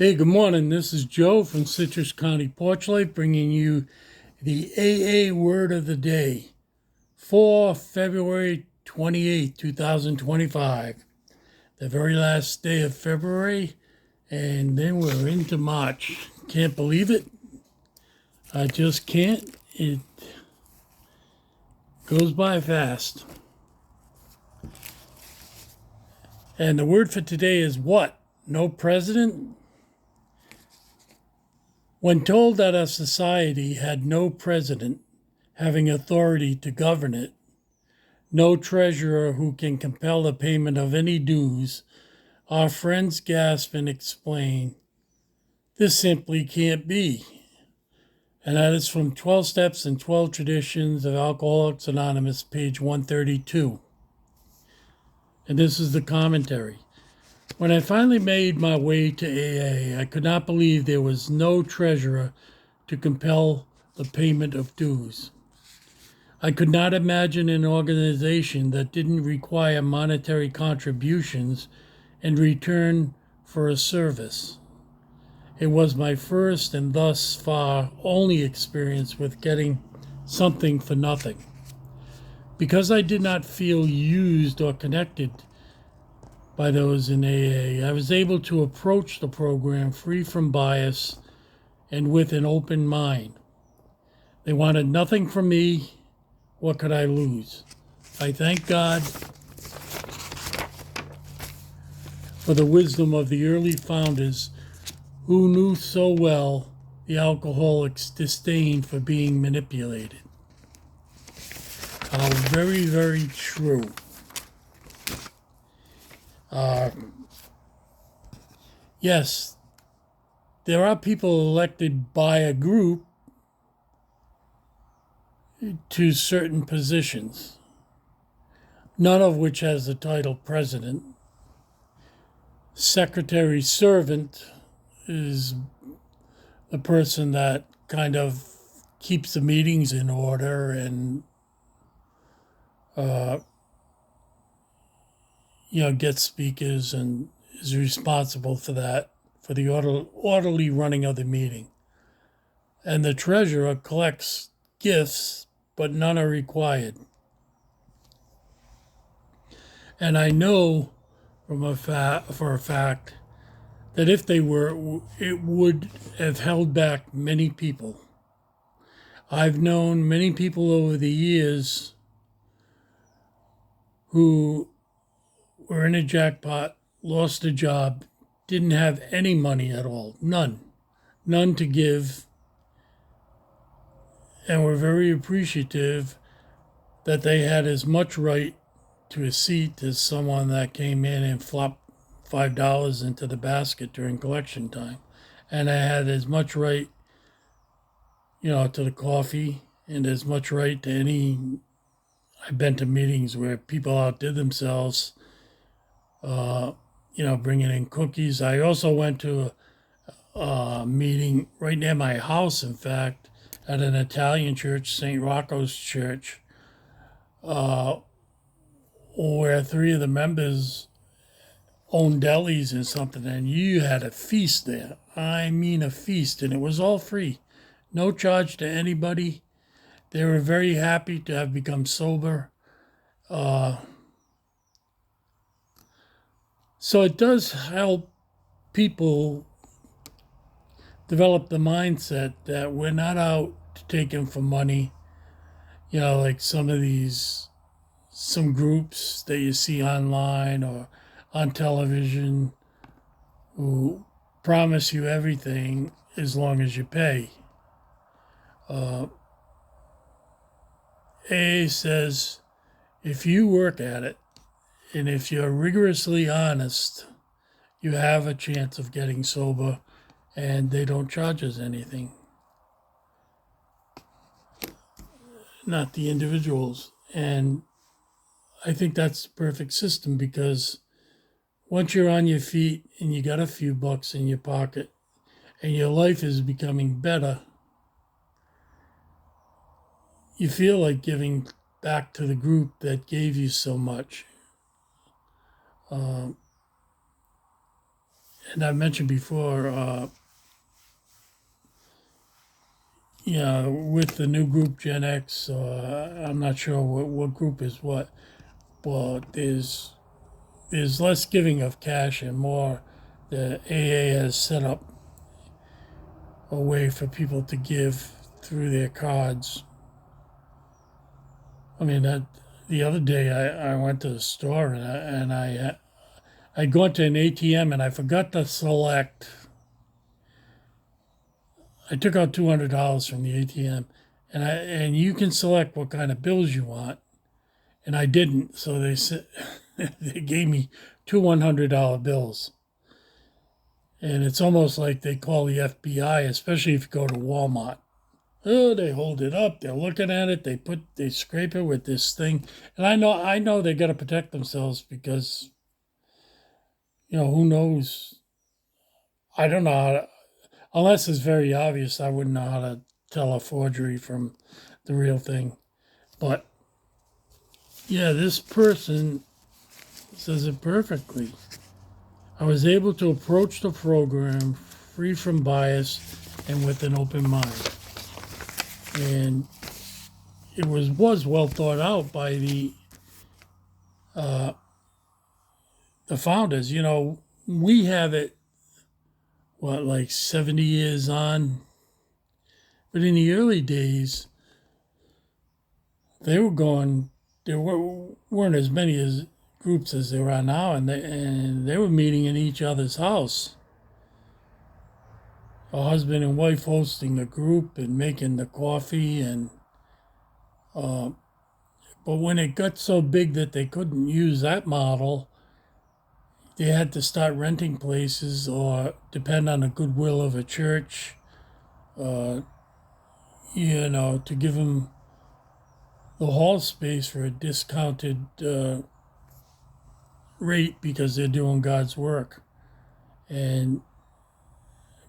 Hey, good morning. This is Joe from Citrus County Porch Life bringing you the AA Word of the Day for February 28th, 2025. The very last day of February, and then we're into March. Can't believe it. I just can't. It goes by fast. And the word for today is what? No president? When told that a society had no president having authority to govern it, no treasurer who can compel the payment of any dues, our friends gasp and explain, this simply can't be. And that is from 12 Steps and 12 Traditions of Alcoholics Anonymous, page 132. And this is the commentary. When I finally made my way to AA, I could not believe there was no treasurer to compel the payment of dues. I could not imagine an organization that didn't require monetary contributions in return for a service. It was my first and thus far only experience with getting something for nothing. Because I did not feel used or connected by those in AA, I was able to approach the program free from bias and with an open mind. They wanted nothing from me. What could I lose? I thank God for the wisdom of the early founders who knew so well the alcoholic's disdain for being manipulated. How very, very true. Yes, there are people elected by a group to certain positions, none of which has the title president. Secretary servant is the person that kind of keeps the meetings in order and gets speakers and is responsible for that, for the orderly running of the meeting. And the treasurer collects gifts, but none are required. And I know for a fact that if they were, it would have held back many people. I've known many people over the years who were in a jackpot, lost a job, didn't have any money at all, none to give, and were very appreciative that they had as much right to a seat as someone that came in and flopped $5 into the basket during collection time. And I had as much right, to the coffee and as much right to any. I've been to meetings where people outdid themselves, bringing in cookies. I also went to a meeting right near my house, in fact, at an Italian church, St. Rocco's Church, where three of the members owned delis and something, and you had a feast there. I mean, a feast, and it was all free, no charge to anybody. They were very happy to have become sober. So it does help people develop the mindset that we're not out to take them for money. Like some groups that you see online or on television who promise you everything as long as you pay. AA says if you work at it and if you're rigorously honest, you have a chance of getting sober, and they don't charge us anything. Not the individuals. And I think that's the perfect system, because once you're on your feet and you got a few bucks in your pocket and your life is becoming better, you feel like giving back to the group that gave you so much. and I mentioned before, with the new group Gen X, I'm not sure what group is what, but there's less giving of cash and more. The AA has set up a way for people to give through their cards. I mean, that the other day I went to the store I'd gone to an ATM and I forgot to select. I took out $200 from the ATM, and you can select what kind of bills you want, and I didn't. So they said they gave me two $100 bills, and it's almost like they call the FBI, especially if you go to Walmart. Oh, they hold it up. They're looking at it. They scrape it with this thing, and I know they got to protect themselves because who knows? I don't know how to, unless it's very obvious. I wouldn't know how to tell a forgery from the real thing. But yeah, this person says it perfectly. I was able to approach the program free from bias and with an open mind. And it was well thought out by the founders. We have it like 70 years on, but in the early days they were going. Weren't as many as groups as there are now, and they were meeting in each other's house. A husband and wife hosting the group and making the coffee, and but when it got so big that they couldn't use that model, they had to start renting places or depend on the goodwill of a church, to give them the hall space for a discounted rate because they're doing God's work.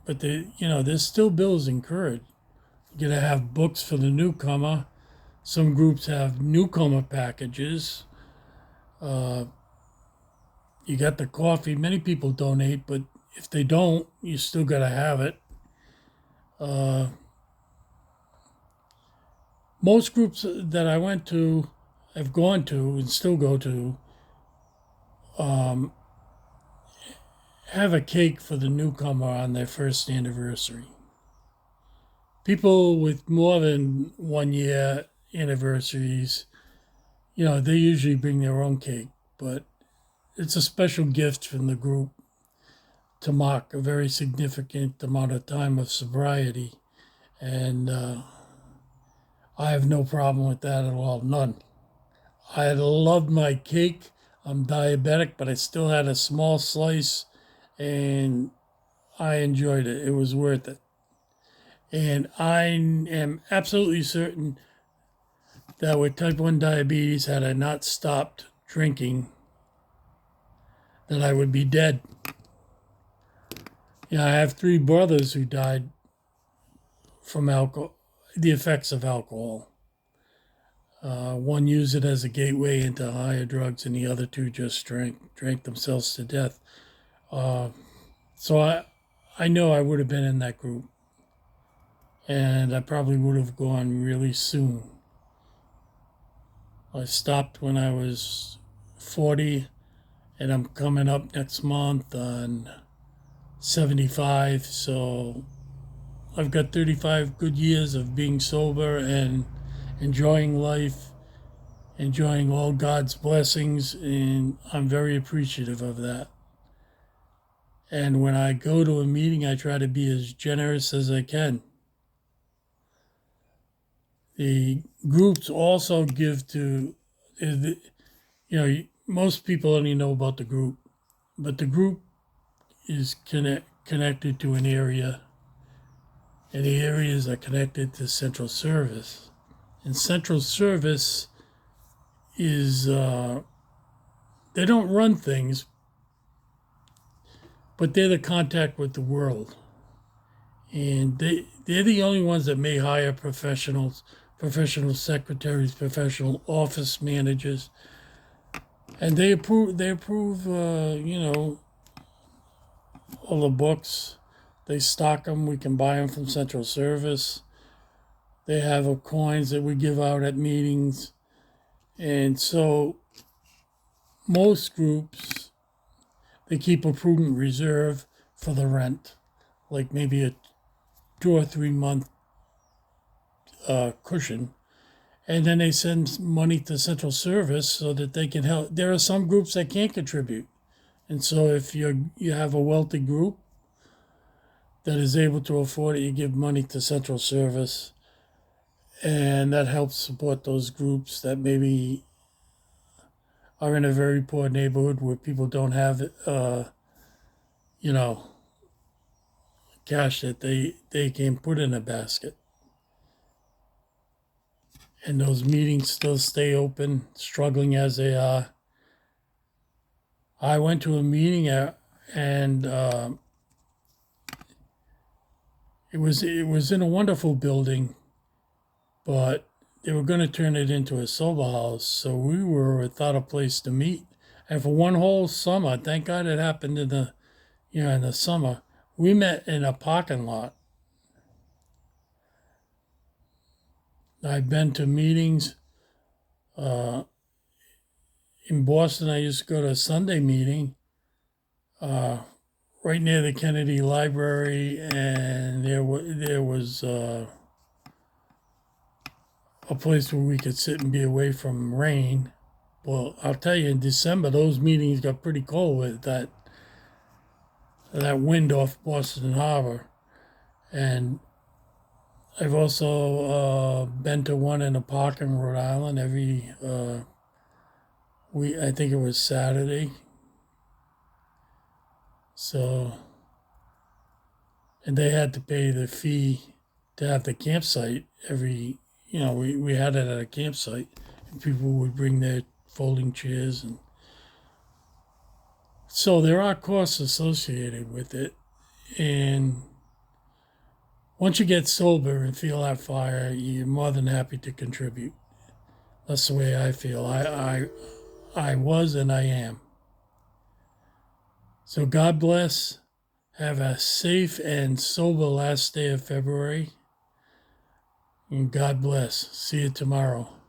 But there's still bills incurred. You're gonna have books for the newcomer. Some groups have newcomer packages. You got the coffee. Many people donate, but if they don't, you still gotta have it. Most groups that I went to, have gone to, and still go to, have a cake for the newcomer on their first anniversary. People with more than 1 year anniversaries, they usually bring their own cake, but it's a special gift from the group to mark a very significant amount of time of sobriety. And I have no problem with that at all, none. I loved my cake. I'm diabetic, but I still had a small slice and I enjoyed it. It was worth it. And I am absolutely certain that with type 1 diabetes, had I not stopped drinking, that I would be dead. I have 3 brothers who died from the effects of alcohol. One used it as a gateway into higher drugs, and the other 2 just drank themselves to death. So I know I would have been in that group, and I probably would have gone really soon. I stopped when I was 40, and I'm coming up next month on 75, so I've got 35 good years of being sober and enjoying life, enjoying all God's blessings, and I'm very appreciative of that. And when I go to a meeting, I try to be as generous as I can. The groups also give to, most people only know about the group, but the group is connected to an area, and the areas are connected to central service. And central service is, they don't run things, but they're the contact with the world. And they're the only ones that may hire professionals, professional secretaries, professional office managers, and they approve all the books. They stock them. We can buy them from Central Service. They have coins that we give out at meetings. And so most groups, they keep a prudent reserve for the rent, like maybe a 2 or 3 month cushion. And then they send money to Central Service so that they can help. There are some groups that can't contribute. And so if you have a wealthy group that is able to afford it, you give money to Central Service, and that helps support those groups that maybe are in a very poor neighborhood where people don't have, you know, cash that they can put in a basket. And those meetings still stay open, struggling as they are. I went to a meeting and it was in a wonderful building, but they were going to turn it into a sober house. So we were without a place to meet. And for one whole summer, thank God it happened in the summer, we met in a parking lot. I've been to meetings in Boston. I used to go to a Sunday meeting right near the Kennedy Library, and there was a place where we could sit and be away from rain. Well, I'll tell you, in December, those meetings got pretty cold with that wind off Boston Harbor. And I've also been to one in a park in Rhode Island every I think it was Saturday. So, and they had to pay the fee to have the campsite we had it at a campsite, and people would bring their folding chairs. And so there are costs associated with it. And once you get sober and feel that fire, you're more than happy to contribute. That's the way I feel. I was and I am. So God bless. Have a safe and sober last day of February. And God bless. See you tomorrow.